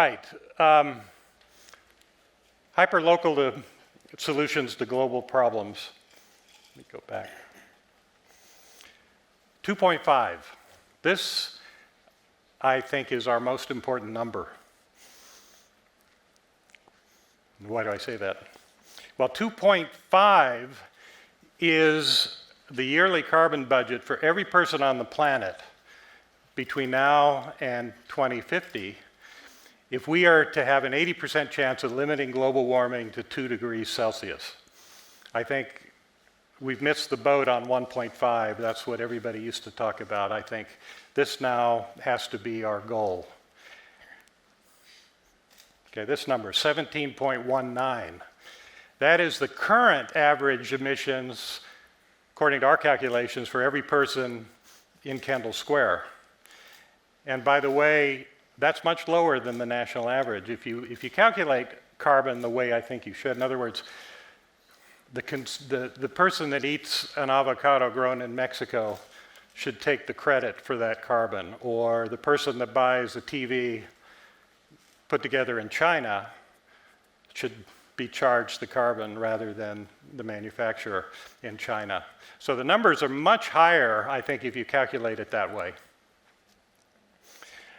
right. Hyperlocal solutions to global problems. Let me go back. 2.5. This, I think, is our most important number. Why do I say that? Well, 2.5 is the yearly carbon budget for every person on the planet between now and 2050 if we are to have an 80% chance of limiting global warming to 2 degrees Celsius. I think we've missed the boat on 1.5. That's what everybody used to talk about. I think this now has to be our goal. Okay, this number, 17.19. That is the current average emissions, according to our calculations, for every person in Kendall Square. And by the way, that's much lower than the national average. If you calculate carbon the way I think you should, in other words, the person that eats an avocado grown in Mexico should take the credit for that carbon, or the person that buys a TV put together in China should be charged the carbon rather than the manufacturer in China. So the numbers are much higher, I think, if you calculate it that way.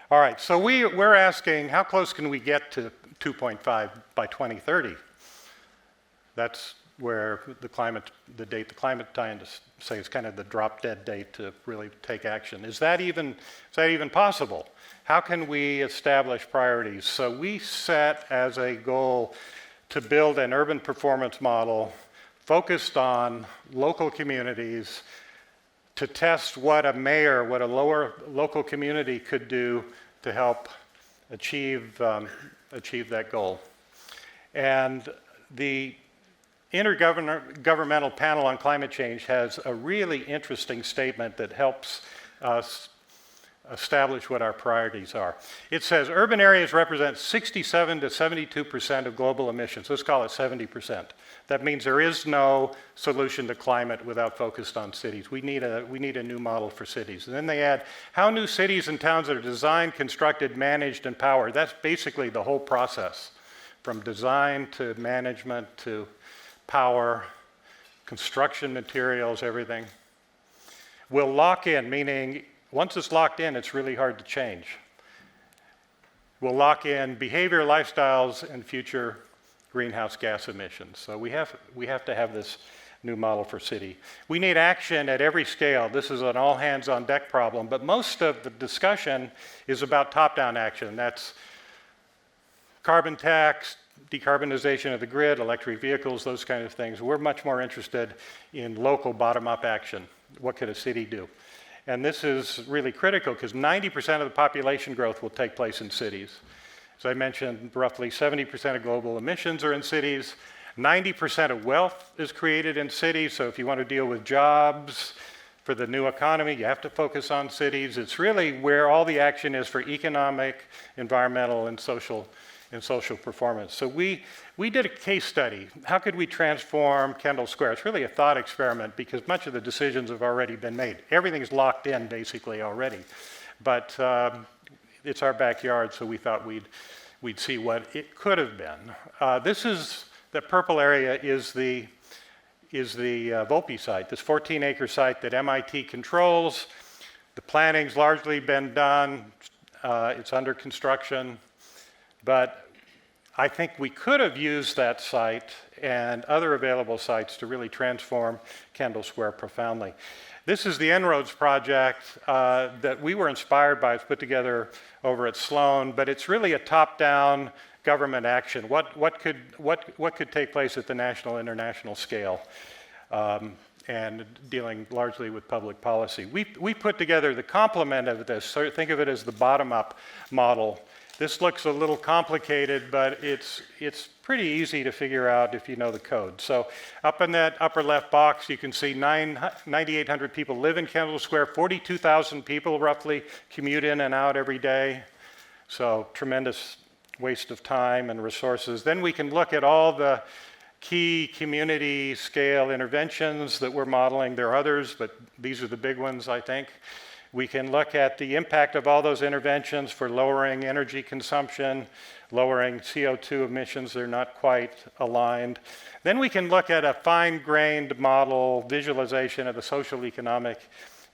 All right, so we're asking, how close can we get to 2.5 by 2030? That's where the date the climate scientists say is kind of the drop dead date to really take action. Is that even possible? How can we establish priorities? So we set as a goal to build an urban performance model focused on local communities to test what a mayor, what a local community could do to help achieve that goal. And the Intergovernmental Panel on Climate Change has a really interesting statement that helps us establish what our priorities are. It says urban areas represent 67 to 72% of global emissions. Let's call it 70%. That means there is no solution to climate without focused on cities. We need a new model for cities. And then they add how new cities and towns are designed, constructed, managed, and powered. That's basically the whole process, from design to management to power, construction materials, everything. Will lock in, meaning once it's locked in, it's really hard to change. We'll lock in behavior, lifestyles, and future greenhouse gas emissions. So we have to have this new model for city. We need action at every scale. This is an all hands on deck problem, but most of the discussion is about top-down action. That's carbon tax, decarbonization of the grid, electric vehicles, those kind of things. We're much more interested in local bottom-up action. What could a city do? And this is really critical because 90% of the population growth will take place in cities. As I mentioned, roughly 70% of global emissions are in cities. 90% of wealth is created in cities. So if you want to deal with jobs for the new economy, you have to focus on cities. It's really where all the action is for economic, environmental, and social performance. So we did a case study. How could we transform Kendall Square? It's really a thought experiment because much of the decisions have already been made. Everything's locked in basically already. But it's our backyard, so we thought we'd see what it could have been. The purple area is the Volpe site, this 14-acre site that MIT controls. The planning's largely been done. It's under construction. But I think we could have used that site and other available sites to really transform Kendall Square profoundly. This is the En-ROADS project that we were inspired by. It's put together over at Sloan, but it's really a top-down government action. What could take place at the national, international scale, and dealing largely with public policy. We put together the complement of this. So think of it as the bottom-up model. This looks a little complicated, but it's pretty easy to figure out if you know the code. So up in that upper left box, you can see 9,800 people live in Kendall Square, 42,000 people roughly commute in and out every day. So tremendous waste of time and resources. Then we can look at all the key community scale interventions that we're modeling. There are others, but these are the big ones, I think. We can look at the impact of all those interventions for lowering energy consumption, lowering CO2 emissions. They're not quite aligned. Then we can look at a fine-grained model visualization of the social, economic,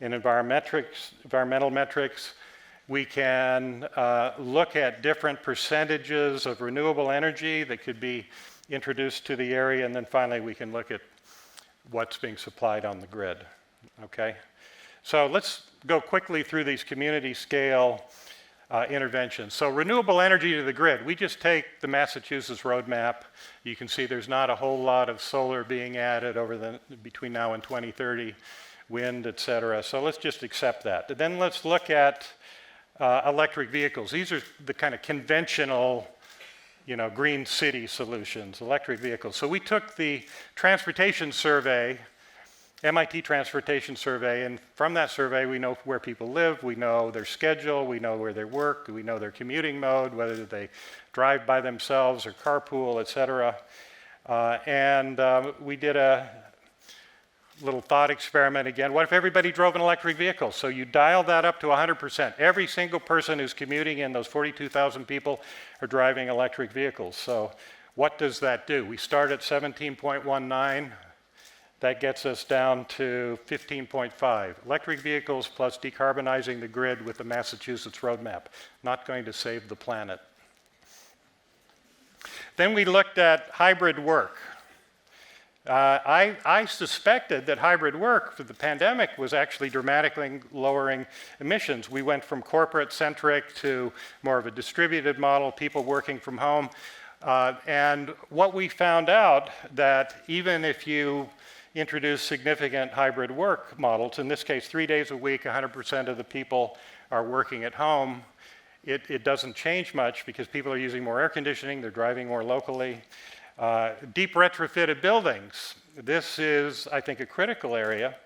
and environmental metrics. We can look at different percentages of renewable energy that could be introduced to the area, and then finally we can look at what's being supplied on the grid, okay? So let's go quickly through these community scale interventions. So renewable energy to the grid, we just take the Massachusetts roadmap. You can see there's not a whole lot of solar being added between now and 2030, wind, et cetera. So let's just accept that. Then let's look at electric vehicles. These are the kind of conventional, green city solutions, electric vehicles. So we took the transportation survey, MIT transportation survey, and from that survey we know where people live, we know their schedule, we know where they work, we know their commuting mode, whether they drive by themselves or carpool, et cetera. We did a little thought experiment again. What if everybody drove an electric vehicle? So you dial that up to 100%. Every single person who's commuting in, those 42,000 people, are driving electric vehicles. So what does that do? We start at 17.19. That gets us down to 15.5. Electric vehicles plus decarbonizing the grid with the Massachusetts roadmap. Not going to save the planet. Then we looked at hybrid work. I suspected that hybrid work for the pandemic was actually dramatically lowering emissions. We went from corporate-centric to more of a distributed model, people working from home. And what we found out that even if you introduce significant hybrid work models, in this case 3 days a week, 100% of the people are working at home, it doesn't change much because people are using more air conditioning, they're driving more locally. Deep retrofitted buildings. This is, I think, a critical area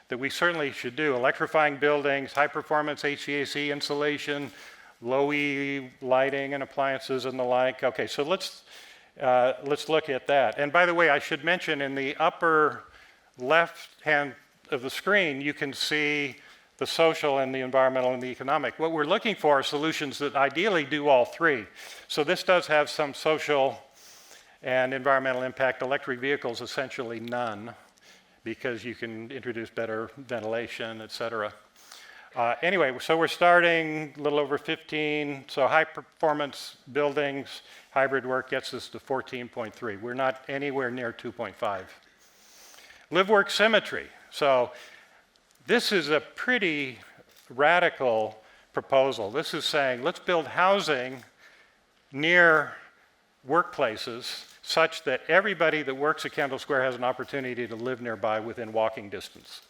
that we certainly should do. Electrifying buildings, high performance HVAC insulation, low E lighting and appliances and the like. Okay, so let's look at that. And by the way, I should mention in the upper left hand of the screen, you can see the social and the environmental and the economic. What we're looking for are solutions that ideally do all three. So this does have some social and environmental impact. Electric vehicles, essentially none, because you can introduce better ventilation, et cetera. Anyway, so we're starting a little over 15. So high performance buildings, hybrid work gets us to 14.3. We're not anywhere near 2.5. Live work symmetry. So this is a pretty radical proposal. This is saying let's build housing near workplaces such that everybody that works at Kendall Square has an opportunity to live nearby within walking distance.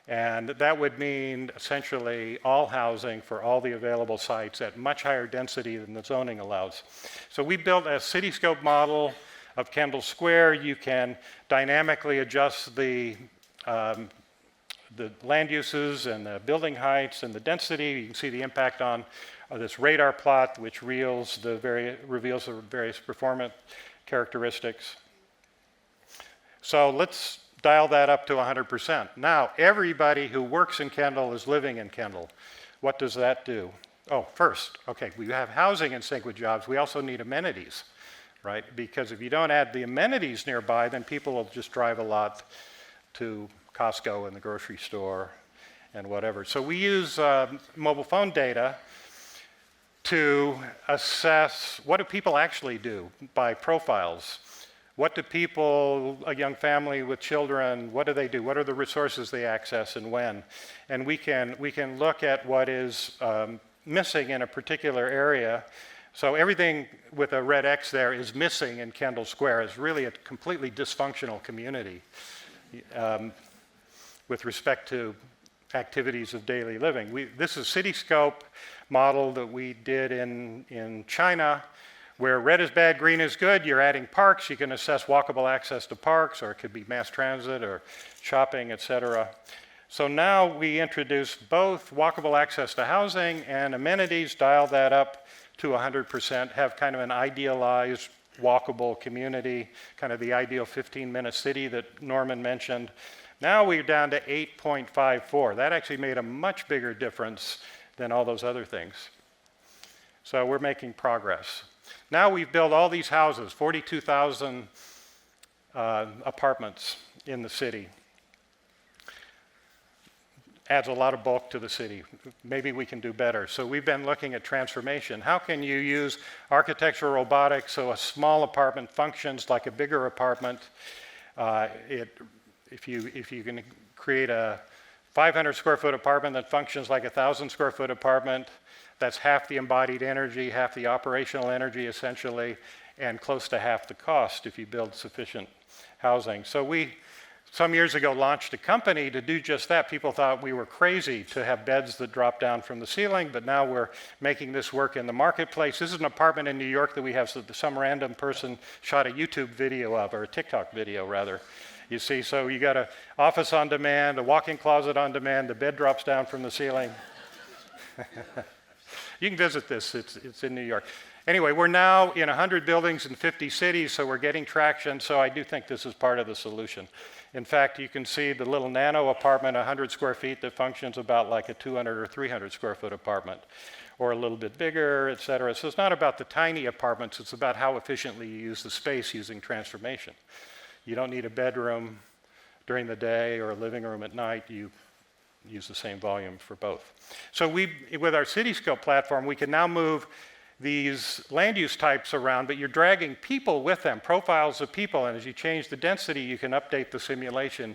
And that would mean essentially all housing for all the available sites at much higher density than the zoning allows. So we built a cityscope model of Kendall Square. You can dynamically adjust the land uses and the building heights and the density. You can see the impact on this radar plot, which reveals the various performance characteristics. So let's dial that up to 100%. Now, everybody who works in Kendall is living in Kendall. What does that do? Oh, first, okay, we have housing in sync with jobs. We also need amenities, right? Because if you don't add the amenities nearby, then people will just drive a lot to Costco and the grocery store and whatever. So we use mobile phone data to assess what do people actually do by profiles. What do people, a young family with children, what do they do? What are the resources they access and when? And we can look at what is missing in a particular area. So everything with a red X there is missing in Kendall Square. It's really a completely dysfunctional community with respect to activities of daily living. This is Cityscope model that we did in China, where red is bad, green is good. You're adding parks. You can assess walkable access to parks, or it could be mass transit or shopping, et cetera. So now we introduce both walkable access to housing and amenities, dial that up to 100%, have kind of an idealized walkable community, kind of the ideal 15-minute city that Norman mentioned. Now we're down to 8.54. That actually made a much bigger difference than all those other things. So we're making progress. Now we've built all these houses, 42,000 apartments in the city. Adds a lot of bulk to the city. Maybe we can do better. So we've been looking at transformation. How can you use architectural robotics so a small apartment functions like a bigger apartment? If you can create a 500 square foot apartment that functions like a 1,000 square foot apartment, that's half the embodied energy, half the operational energy essentially, and close to half the cost if you build sufficient housing. So we, some years ago, launched a company to do just that. People thought we were crazy to have beds that drop down from the ceiling, but now we're making this work in the marketplace. This is an apartment in New York that we have, so some random person shot a YouTube video of, or a TikTok video rather. You see, so you got an office on demand, a walk-in closet on demand, the bed drops down from the ceiling. You can visit this, it's in New York. Anyway, we're now in 100 buildings in 50 cities, so we're getting traction, so I do think this is part of the solution. In fact, you can see the little nano apartment, 100 square feet, that functions about like a 200 or 300 square foot apartment, or a little bit bigger, et cetera. So it's not about the tiny apartments, it's about how efficiently you use the space using transformation. You don't need a bedroom during the day or a living room at night. You use the same volume for both. So with our CityScope platform, we can now move these land use types around, but you're dragging people with them, profiles of people, and as you change the density, you can update the simulation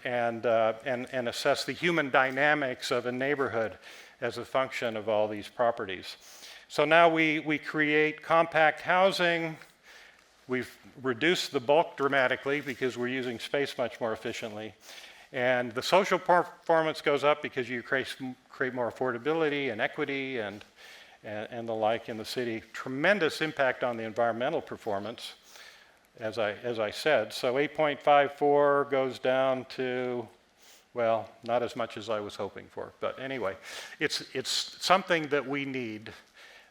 and assess the human dynamics of a neighborhood as a function of all these properties. So now we create compact housing. We've reduced the bulk dramatically because we're using space much more efficiently. And the social performance goes up because you create more affordability and equity and the like in the city. Tremendous impact on the environmental performance, as I said. So 8.54 goes down to, well, not as much as I was hoping for. But anyway, it's something that we need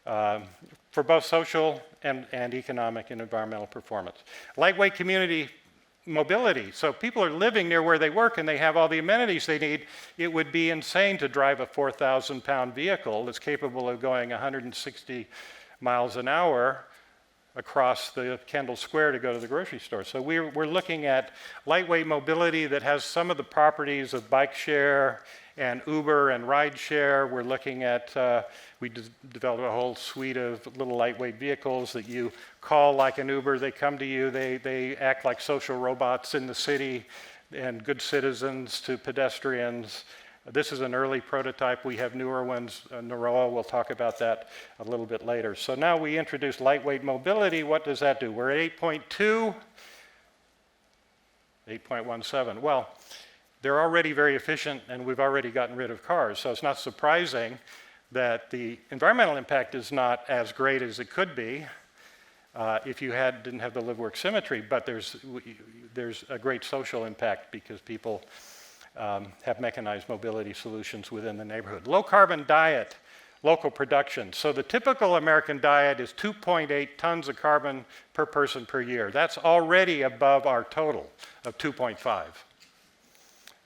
for both social and economic and environmental performance. Lightweight community mobility. So people are living near where they work and they have all the amenities they need. It would be insane to drive a 4,000-pound vehicle that's capable of going 160 miles an hour across the Kendall Square to go to the grocery store. So we're looking at lightweight mobility that has some of the properties of bike share and Uber and ride share. We're looking at, we developed a whole suite of little lightweight vehicles that you call like an Uber. They come to you, they act like social robots in the city and good citizens to pedestrians. This is an early prototype. We have newer ones, Naroa, we'll talk about that a little bit later. So now we introduce lightweight mobility. What does that do? We're at 8.2, 8.17. Well, they're already very efficient and we've already gotten rid of cars. So it's not surprising that the environmental impact is not as great as it could be if you didn't have the live-work symmetry, but there's a great social impact because people have mechanized mobility solutions within the neighborhood. Low carbon diet, local production. So the typical American diet is 2.8 tons of carbon per person per year. That's already above our total of 2.5.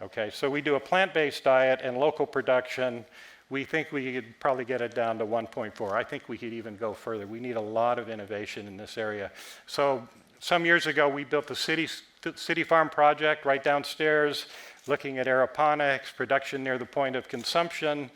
Okay, so we do a plant-based diet and local production. We think we could probably get it down to 1.4. I think we could even go further. We need a lot of innovation in this area. So some years ago, we built the City Farm project right downstairs, looking at aeroponics, production near the point of consumption.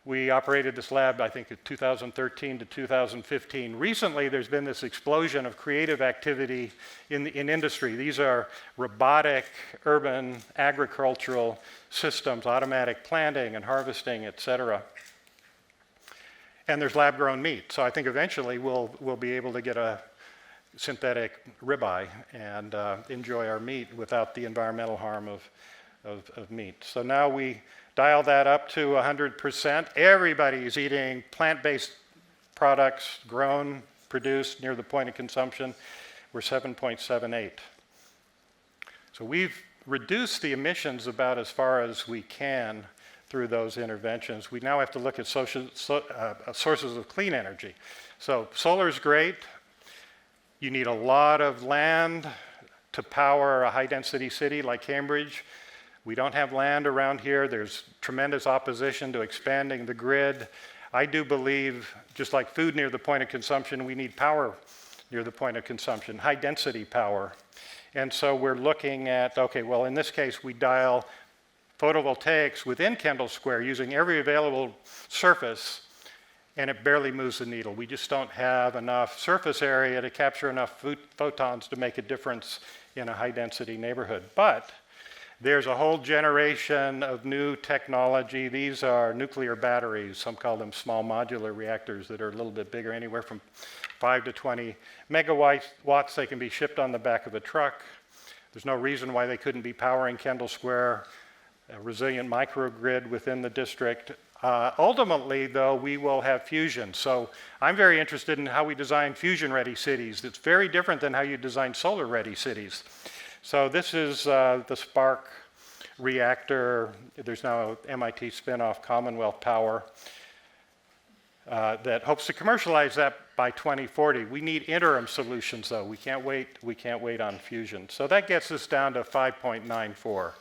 We operated this lab, I think, in 2013 to 2015. Recently, there's been this explosion of creative activity in industry. These are robotic, urban, agricultural systems, automatic planting and harvesting, et cetera. And there's lab-grown meat. So I think eventually we'll be able to get a synthetic ribeye and enjoy our meat without the environmental harm of meat. So now we dial that up to 100%. Everybody's eating plant-based products, grown, produced near the point of consumption. We're 7.78. So we've reduced the emissions about as far as we can through those interventions. We now have to look at sources of clean energy. So solar is great. You need a lot of land to power a high-density city like Cambridge. We don't have land around here. There's tremendous opposition to expanding the grid. I do believe, just like food near the point of consumption, we need power near the point of consumption, high-density power. And so we're looking at, okay, well, in this case, we dial photovoltaics within Kendall Square using every available surface, and it barely moves the needle. We just don't have enough surface area to capture enough photons to make a difference in a high-density neighborhood. But there's a whole generation of new technology. These are nuclear batteries. Some call them small modular reactors that are a little bit bigger, anywhere from 5 to 20 megawatts. They can be shipped on the back of a truck. There's no reason why they couldn't be powering Kendall Square, a resilient microgrid within the district. Ultimately, though, we will have fusion. So I'm very interested in how we design fusion-ready cities. It's very different than how you design solar-ready cities. So this is the Spark reactor. There's now an MIT spin-off, Commonwealth Power, that hopes to commercialize that by 2040. We need interim solutions, though. We can't wait on fusion. So that gets us down to 5.94.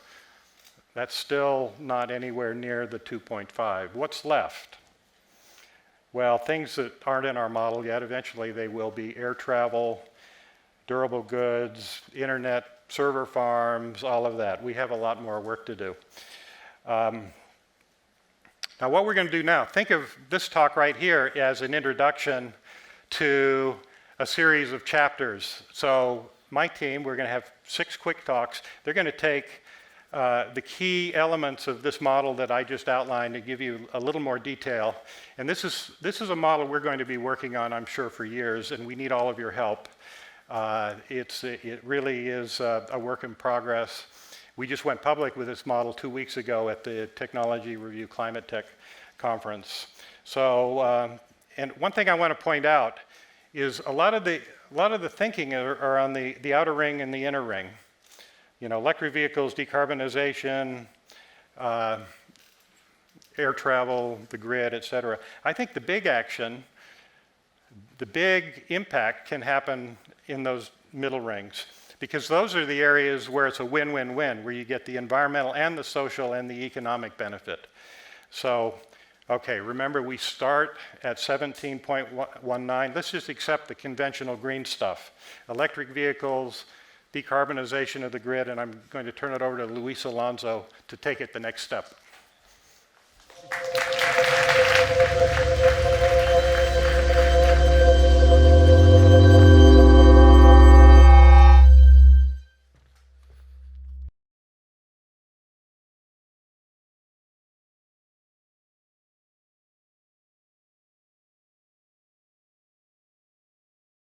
That's still not anywhere near the 2.5. What's left? Well, things that aren't in our model yet, eventually they will be: air travel, durable goods, internet, server farms, all of that. We have a lot more work to do. Now what we're going to do now, think of this talk right here as an introduction to a series of chapters. So my team, we're going to have 6 quick talks. They're going to take the key elements of this model that I just outlined to give you a little more detail. And this is a model we're going to be working on, I'm sure, for years, and we need all of your help. It really is a work in progress. We just went public with this model 2 weeks ago at the Technology Review Climate Tech Conference. So, and one thing I want to point out is a lot of the thinking are on the outer ring and the inner ring. You know, electric vehicles, decarbonization, air travel, the grid, et cetera. I think the big action, the big impact can happen in those middle rings, because those are the areas where it's a win-win-win, where you get the environmental and the social and the economic benefit. So, okay, remember we start at 17.19. Let's just accept the conventional green stuff. Electric vehicles, decarbonization of the grid, and I'm going to turn it over to Luis Alonso to take it the next step.